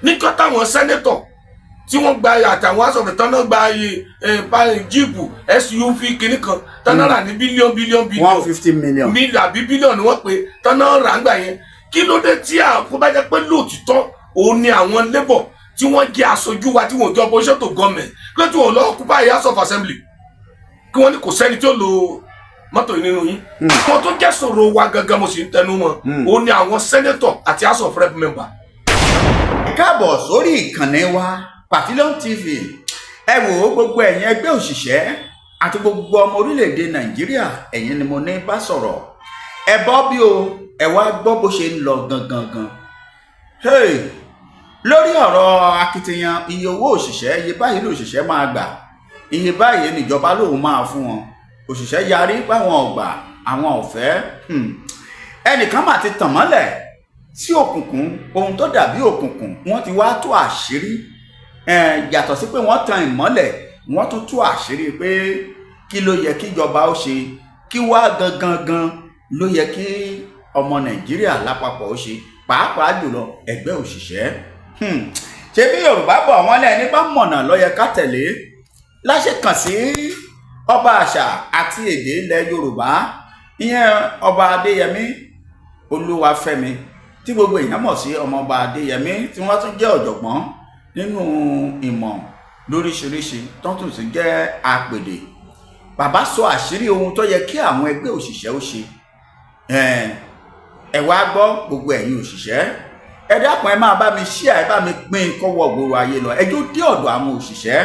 nígbà táwọn sẹ́nétọ̀ tí wọ́n gba àtàwọn asọ̀rọ̀ tán náà gba jíìpù SUV kìíní kan tán náà rà ní bílíọ̀nù 150 million àbí bílíọ̀nù ni wọ́n pè tán náà rà ń gbà yẹn. Kí ló dé tí àkókò bá jẹ́ pé lóòtítọ́ òun ni àwọn labour tí wọ́n jẹ́ aṣojú wa tí wọ́n jọ opposition to government kí ló tí wọ́n lọ occupy House of Assembly kí wọ́n ní kò sẹ́ni tí ó lo mọ́tò yìí nínú yín. Wọ́n tó jẹ́ sọ̀rọ̀ wa gangan mo sì ń tẹnu mọ́ òun ni àwọn senator àti House of Rep member. káàbọ̀ sórí ìkànnì wa Pavilion TV. ẹ wò ó gbogbo ẹ̀yin ẹgbẹ́ òṣìṣẹ́ àti gbogbo ọmọ orílẹ̀-èdè Nàìjíríà ẹ̀yin ni mo ní bá sọ̀rọ̀. ẹ bọ́ bí o ẹ wá gbọ́ bó ṣe ń lọ gangan. lórí ọ̀rọ̀ akitiyan iye owó òṣìṣẹ́ iye báyìí lòṣìṣẹ́ máa gbà iye báyìí níjọba lòun máa fún wọn òṣìṣẹ́ yarí báwọn ọgbà àwọn ọ̀fẹ́. ẹnìkan mà ti tàn mọ́lẹ̀ sí òkùnkùn ohun tó dàbí òkùnkùn wọ́n ti wá tú àṣírí yàtọ̀ sí pé wọ́n tan ìmọ́lẹ̀ wọ́n tún tú àṣírí pé kí ló yẹ kí ìjọba ó ṣe kí wá gangan ló yẹ kí ọmọ Nàìjíríà lápapọ̀ ó ṣe pàápàá jùlọ ẹgbẹ́ òṣìṣẹ́. ṣé bí Yorùbá bọ̀ wọ́n lẹ́ni bá mọ̀nà ló yẹ ká tẹ̀lé láṣẹ kàn sí ọba àṣà àti èdè ilẹ̀ Yorùbá ìyẹn ọba Adéyẹmí Olúwafẹ́mi tí gbogbo èèyàn mọ̀ sí ọmọọba Adéyẹmí tí wọ́n tún jẹ́ ọ̀jọ̀gbọ́n nínú ìmọ̀ lóríṣiríṣi tó tún sì jẹ́ apèdè. Bàbá sọ àṣírí ohun tó yẹ kí àwọn ẹgbẹ́ òṣìṣẹ́ ó ṣe. ẹ wá gbọ́ gbogbo ẹ̀yin òṣìṣẹ́ ẹ dákun ẹ máa bá mi share ẹ bá mi pín kọ́wọ́ gbòòrò ayé lọ ẹjọ́ dé ọ̀dọ̀ àwọn òṣìṣẹ́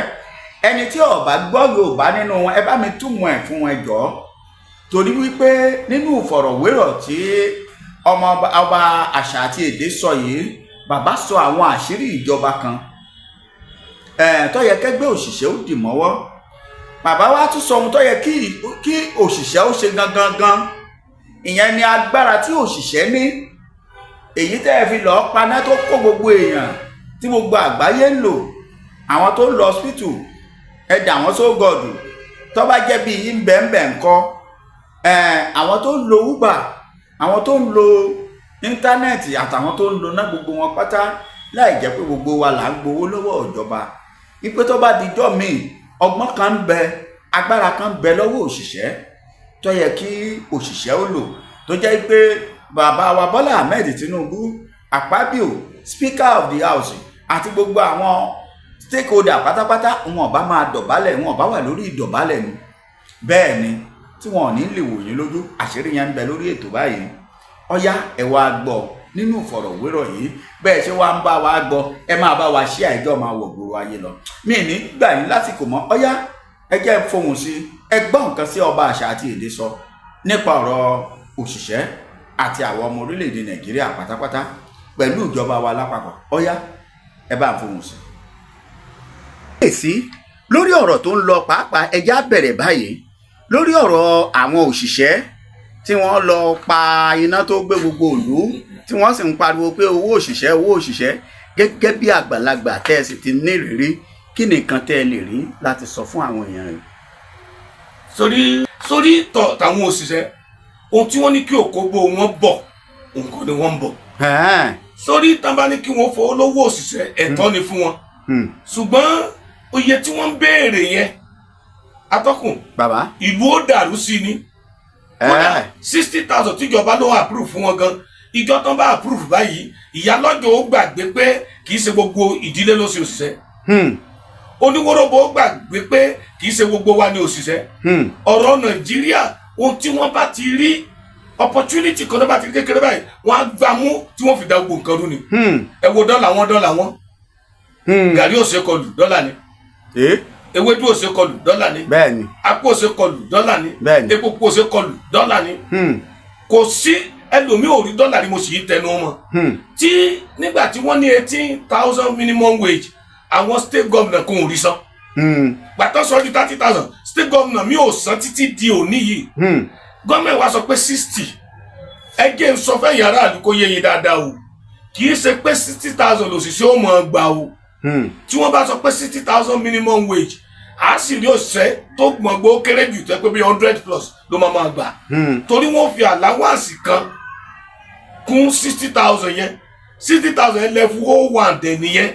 ẹni tí ó bá gbọ́ Yorùbá nínú wọn ẹ bá mi túmọ̀ ẹ̀ fún wọn jọ torí wípé nínú ìfọ̀rọ̀wérọ̀ tí ọba àṣà àti èdè sọ yìí bàbá sọ àwọn àṣírí ìjọba kan tó yẹ kẹ́gbẹ́ òṣìṣẹ́ ó dì mọ́wọ́. Bàbá wa tún sọ ohun tó yẹ kí òṣìṣẹ́ ó ṣe gangan ìyẹn ni agbára tí òṣìṣẹ́ ní èyí tẹ́ ẹ fi lọ́ọ́ paná tó kó gbogbo èèyàn tí gbogbo àgbáyé ń lò àwọn tó ń lọ hospital ẹ dà wọ́n sógọ̀dù tó bá jẹ́ bí yín bẹ́ẹ̀ ńkọ́ àwọn tó ń lo Uber àwọn tó ń lo íńtánẹ́ẹ̀tì àtàwọn tó ń lo ná gbogbo wọn pátá láì jẹ́ pé gbogbo wa là ń gbowó lọ́wọ́ ìjọba ipé tó bá dijọ́ míì ọgbọ́n kan ń bẹ agbára kan ń bẹ lọ́wọ́ òṣìṣẹ́ tó yẹ kí òṣìṣẹ́ ó lò tó jẹ́ pé bàbá wa Bọ́lá Ahmed Tinubu Akpabio Speaker of the House àti gbogbo àwọn stakeholder pátápátá wọn bá máa dọ̀bálẹ̀ wọn bá wà lórí ìdọ̀bálẹ̀ ni bẹ́ẹ̀ ni tí wọn ò ní lè wòye lójú àṣírí yẹn ń bẹ lórí ètò báyìí ọ̀yá ẹ wá gbọ́ nínú ìfọ̀rọ̀wérọ̀ yìí bẹ́ẹ̀ ṣé wàá ń bá wa gbọ́ ẹ máa bá wa ṣí àìjọ máa wọ̀ gbòòrò ayé lọ mí ní gbà yín lásìkò mọ́ ọ̀yá ẹ jẹ́ fohùn sí ẹ gbọ́ nǹkan sí ọba àṣà àti èdè sọ nípa ọ̀rọ̀ òṣìṣẹ́ àti àwọn ọmọ orílẹ̀-èdè Nàìjíríà pátápátá pẹ̀lú ìjọba wa lápapọ̀ ọ̀yá ẹ bá ń fohùn sí. èsì lórí ọ̀rọ̀ tó ń lọ pàápàá ẹjẹ́ á bẹ̀rẹ̀ báyìí lórí ọ̀rọ̀ àwọn òṣìṣẹ́ tí wọ́n lọ pa iná tó gbé gbogbo ìlú tí wọ́n sì ń pariwo pé owó òṣìṣẹ́ gẹ́gẹ́ bí àgbàlagbà tẹ́ ẹ sì ti ní ìrírí kí nìkan tẹ́ ẹ lè rí láti sọ fún àwọn èèyàn rẹ̀. sórí tàwọn òṣìṣẹ́ ohun tí wọ́n ní kí òkóbó wọn bọ̀ nǹkan ni wọ́n ń bọ̀. sórí tán bá ní kí wọ́n fowó lówó òṣìṣẹ́ ẹ̀tọ́ ni fún wọn ṣùgbọ́n oye tí wọ́n ń béèrè yẹn atọ́kùn bàbá ìlú ó dàrú sí ni 60,000 tíjọba ló approve fún wọn gan ìjọ tán bá approve báyìí ìyálọ́jọ́ ó gbàgbé pé kì í ṣe gbogbo ìdílé ló ṣe òṣìṣẹ́ oníwóróbo ó gbàgbé pé kì í ṣe gbogbo wa ní òṣìṣẹ́ ọ̀rọ̀ Nàìjíríà ohun tí wọ́n bá ti rí opportunity kan tó bá ti rí kékeré báyìí wọ́n á gbà mú tí wọ́n fi dá gbogbo nǹkan rú ni ẹ wo dọ́là wọn gàrí òṣèkọlù dọ́là ni ewédú òṣèkọlù dọ́là ni bẹ́ẹ̀ni apò òṣèkọlù dọ́là ni bẹ́ẹ̀ni epo òṣèkọlù dọ́là ni kò sí ẹlòmíì ò rí dọ́là ni mo sì yí tẹnu mọ́ tí nígbà tí wọ́n ní 18,000 minimum wage àwọn state governor kò rí san gbàtọ́ sọ di 30,000 state governor mi ò san títí di òní yìí gọ́ọ̀mẹ̀ wa sọ pé 60 ẹgẹ́ ń sọ fẹ́ yàrá àdúgbò yẹ yín dáadáa o kì í ṣe pé 60,000 lòṣìṣẹ́ ó mọ̀ gbà o tí wọ́n bá sọ pé 60,000 minimum wage a sì rí òṣìṣẹ́ tó gbọ̀ngbò kéré jù tẹ́ pé bí 100 plus ló máa gbà torí wọ́n fi àláwáǹsì kan kún 60,000 yẹn 60,000 level 01 dẹ̀ nìyẹn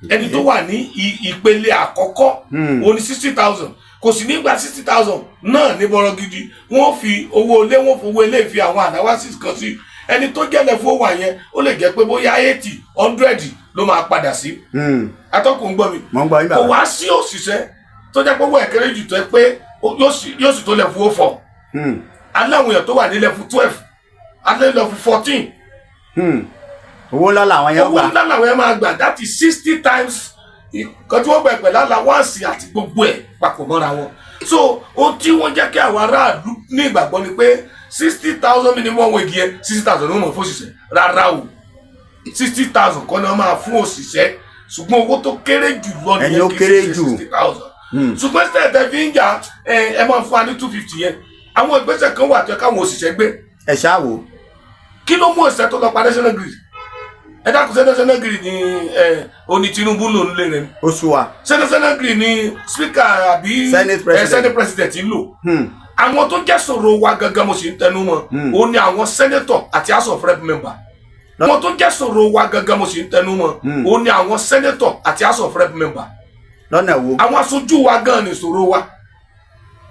ẹni tó wà ní ìpele àkọ́kọ́ ó ní 60,000 kò sì ní gba 60,000 náà ní bọ́rọ̀ gidi wọ́n fi owó ilé wọ́n fowó ilé fi àwọn analysis kan sí ẹni tó jẹ́ level 01 yẹn ó lè jẹ́ pé bóyá 80 100 ló máa padà sí. atọ́kùn gbọ́ mi kò wá sí òṣìṣẹ́ tó jẹ́ pé owó ẹ̀kẹ́rẹ́ jù tó ẹ pé yóò sì tó level 04 aláwọn èèyàn tó wà ní level 12 alẹ́ level 14 owó ńlá làwọn yẹn gbà owó ńlá làwọn yẹn máa gbà that is 60 times nǹkan tí wọ́n gbà pẹ̀lú aláwáǹsì àti gbogbo ẹ̀ papọ̀ mọ́ra wọn so ohun tí wọ́n jẹ́ kí àwọn aráàlú ní ìgbàgbọ́ ni pé 60,000 minimum wage yẹn 60,000 ló mọ̀ fún òṣìṣẹ́ rárá o 60,000 kọ́ ni wọ́n máa fún òṣìṣẹ́ ṣùgbọ́n owó tó kéré jù lọ nìyẹn kì í ṣe 60,000 ṣùgbọ́n tẹ̀tẹ̀ fi ń jà ẹ máa fún wa ní 250 yẹn àwọn ìgbésẹ̀ kan wà tó yẹ káwọn òṣìṣẹ́ gbé. ẹ ṣáà wò. kí ló mú òṣìṣẹ́ tó lọ pa national grid ẹ dákun ṣé national grid ni oní Tinubu ló ń lé rẹ. oṣù wa. ṣé national grid ni speaker àbí senate president ń lò. àwọn tó jẹ́ sọ̀rọ̀ wa gangan mo sì ń tẹnu mọ́ ó ní àwọn senator àti house of rep member. àwọn tó jẹ́ sọ̀rọ̀ wa gangan mo sì ń tẹnu mọ́ ó ní àwọn senator àti house of rep member. lọ́nà wo. àwọn aṣojú wa gan ni sọ̀rọ̀ wa.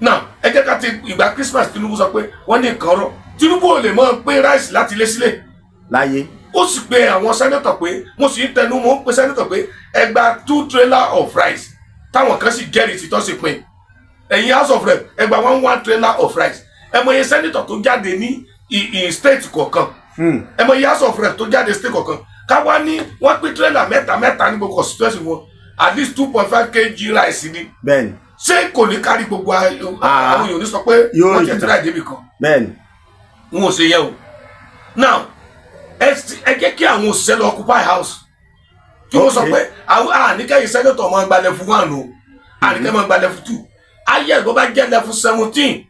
náà ẹ jẹ́ ká ti ìgbà Christmas Tinubu sọ pé wọ́n ní nǹkan rọ̀ Tinubu ò lè mọ pé ráìsì láti ilé sílẹ̀. láyé. ó sì pe àwọn sẹ́nẹ́tọ̀ pé mo sì ń tẹnu mọ́ pé sẹ́nẹ́tọ̀ pé ẹ gba 2 trailer of rice táwọn kan sì jẹ́rìí tí tó sì pin ẹ̀yin house of rep ẹ gba 1 trailer of rice ẹ mọ iye sẹ́nẹ́tọ̀ tó jáde ní state kọ̀ọ̀kan ẹ mọ iye house of rep tó jáde state kọ̀ọ̀kan káwá ní wọ́n pín trailer mẹ́ta ní gbogbo constituency wọn at least 2.5 kg rice ni. bẹ́ẹ̀ni. ṣé kò ní kárí gbogbo àwọn yòó ní sọ pé wọ́n jẹ́ tíra ìdébì kan. bẹ́ẹ̀ni. wọn ò ṣe yẹ o now ẹ jẹ́ kí àwọn òṣìṣẹ́ lọ occupy house kí wọ́n sọ pé àníkẹ́yìn sẹ́nẹ́tọ̀ máa gba level 1 o àníkẹ́ máa gba level 2 ayé ẹ̀gbọ́n bá jẹ́ level 17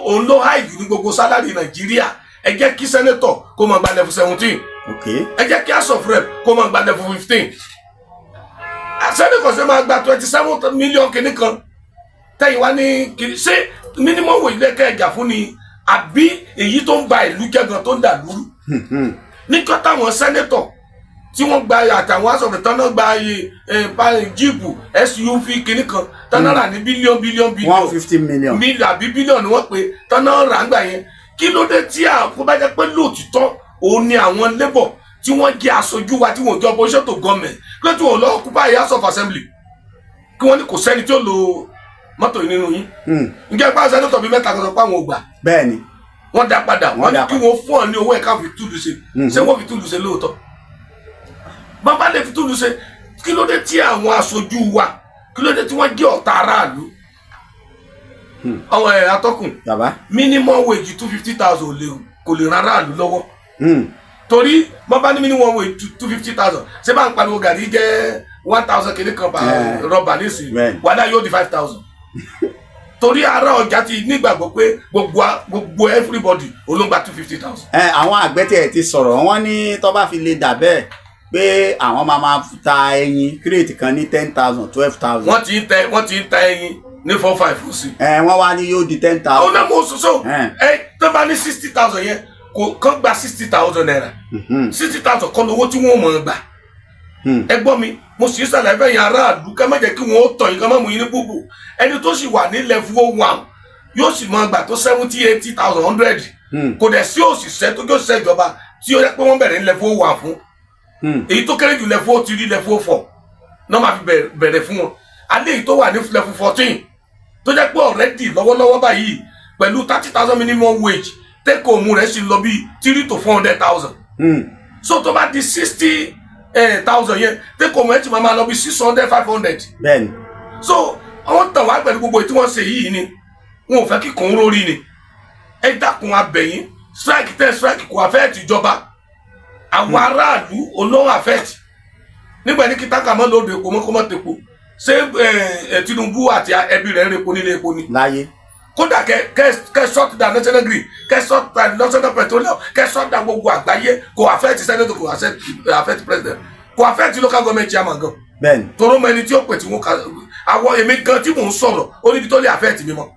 òun ló high jù ní gbogbo sálárì Nàìjíríà ẹ jẹ́ kí sẹ́nẹ́tọ̀ kó máa gba level 17 ẹ jẹ́ kí house of rep kó máa gba level 15 sẹ́nẹ́tọ̀ ṣe máa gba 27 million kìíní kan tẹ̀yìn wá ní kìíní ṣé minimum wage lẹ́kẹ́ ẹ̀jà fún ni àbí èyí tó ń ba ìlú jẹ́gan tó ń dà lúrú nígbà táwọn sẹ́nẹ́tọ̀ tí wọ́n gba àtàwọn asọ̀rọ̀ tán náà gba jíìpù SUV kìíní kan tán náà rà ní bílíọ̀n 150 million àbí bílíọ̀n ni wọ́n pè tán náà rà ń gbà yẹn kí ló dé tí àpò bá jẹ́ pé lóòtítọ́ òun ni àwọn labour tí wọ́n jẹ́ aṣojú wa tí wọ́n jọ opposition to government kí ló tí wọ́n lọ occupy house of assembly kí wọ́n ní kò sẹ́ni tí ó lo mọ́tò yìí nínú yín ǹjẹ́ pàṣẹ sẹ́nẹ́tọ̀ bíi mẹ́ta kan sọ pé àwọn ò gbà. bẹ́ẹ̀ni. wọ́n dá padà wọ́n ní kí wọ́n fún ọ ní owó ẹ̀ka fi túlù ṣe ṣé wọ́n fi túlù ṣe lóòótọ́ bàbá lè fi túlù ṣe kí ló dé tí àwọn aṣojú wa kí ló dé tí wọ́n jẹ́ ọ̀tá aráàlú àwọn atọ́kùn minimum wage 250,000 kò lè ran aráàlú lọ́wọ́ torí bàbá ní minimum wage 250,000 ṣé bá ń pariwo gàrí jẹ́ 1,000 kìíní kan pa rọ́bà nísìnyí wàdà yóò di 5,000 torí ara ọjà ti nígbàgbọ́ pé gbogbo everybody olóńgbà 250,000. àwọn àgbẹ̀tẹ̀ ti sọ̀rọ̀ wọ́n ní tó bá fi lè dà bẹ́ẹ̀ pé àwọn máa ta ẹyin kírètì kan ní 10,000 12,000. wọ́n ti ń ta ẹyin ní 4-5 sí. wọ́n wá ní yóò di 10,000. ó náà mo soso tó bá ní 60,000 yẹn kò gba 60,000 naira 60,000 kọ́ lówó tí wọ́n mọ̀ ọ́n gbà. ẹ gbọ́ mi mo sì ń ṣàlàyé fẹ́yìn aráàlú ká má jẹ́ kí wọ́n ó tàn yín ká má mú yín ní búbù ẹni tó sì wà ní level 1 yóò sì máa gbà tó 70,000 80,000 kò dẹ̀ sí òṣìṣẹ́ tó jẹ́ òṣìṣẹ́ ìjọba tí ó yẹ pé wọ́n bẹ̀rẹ̀ ní level 1 fún èyí tó kéré jù level 3 level 4 náà máa fi bẹ̀rẹ̀ fún wọn alẹ́ yìí tó wà ní level 14 tó jẹ́ pé already lọ́wọ́lọ́wọ́ báyìí pẹ̀lú 30,000 minimum wage take home rẹ̀ sì lọ bí 3 to 400,000 so tó bá di 60,000 yẹn take home rẹ̀ sì máa lọ bí 600 500. bẹ́ẹ̀ni. so àwọn tàn wá pẹ̀lú gbogbo tí wọ́n ṣe yìí ni wọn ò fẹ́ kí kòun rórí ni ẹ dákun abẹ̀yìn strike kò affect ìjọba àwọn aráàlú olóhùn affect nígbà ní kí táǹkà mọ́ lóde epo mọ́kọ́mọ́ tepo ṣé Tinubu àti ẹbí rẹ̀ ń repo nílé epo ni. láyé. kódà kẹ shut down national grid kẹ shut down national petroleum kẹ shut down gbogbo àgbáyé kò affect senator kò affect president kò affect local government chairman gan. bẹ́ẹ̀ni. toró mọ ẹni tí ó pè tí wọn kà àwọn èmi gan tí mò ń sọ̀rọ̀ ó níbi tó lè affect mi mọ́.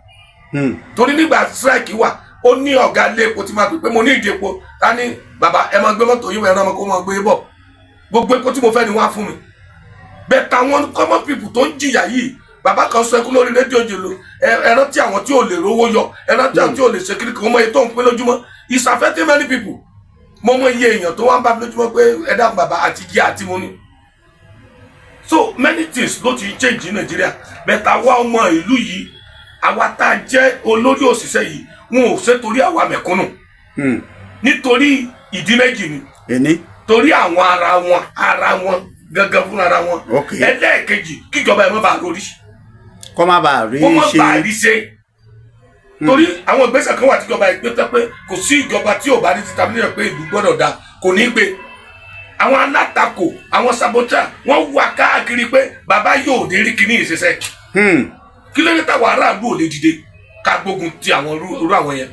torí nígbà strike wà ó ní ọ̀gá ilé epo tí máa pè pé mo ní ìdí epo ta ní bàbá ẹ máa gbé mọ́tò yín ẹran ọmọ kó máa gbé bọ̀ gbogbo epo tí mo fẹ́ ni wọ́n á fún mi bẹ́ẹ̀ táwọn common people tó ń jìyà yìí bàbá kan sọ ẹkún lórí rédíò jèlò ẹran tí àwọn tí ò lè rówó yọ ẹran tí àwọn tí ò lè ṣe kiri kan mọ iye tó ń pín lójúmọ́ it's affecting many people mo mọ iye èèyàn tó wá ń bá mi lójúmọ́ pé ẹ dákun bàbá àti jẹ àti mo ní so many things ló ti change ní Nàìjíríà bẹ́ẹ̀ táwa ọmọ ìlú yìí àwa tá a jẹ́ olórí òṣìṣẹ́ yìí wọn ò ṣe torí àwa mẹ̀kúnnù nítorí ìdí méjì ni torí àwọn ara wọn gangan fún ara wọn ẹlẹ́ẹ̀kejì kíjọba ẹ̀ mọ́ bá lórí kọ́ má bàa rí ṣe torí àwọn ìgbésẹ̀ kan wà tíjọba ẹ̀ gbé tẹ́ pé kò sí ìjọba tí ò bá ní títa mílíọ̀nù pé ìlú gbọ́dọ̀ da kò ní gbé àwọn alátakò àwọn sabotá wọ́n wà káàkiri pé bàbá yóò dé rí kíní ìṣẹ̀ṣẹ̀ kí ló dé táwọn aráàlú ò lè dìde ká gbógun ti àwọn irú àwọn yẹn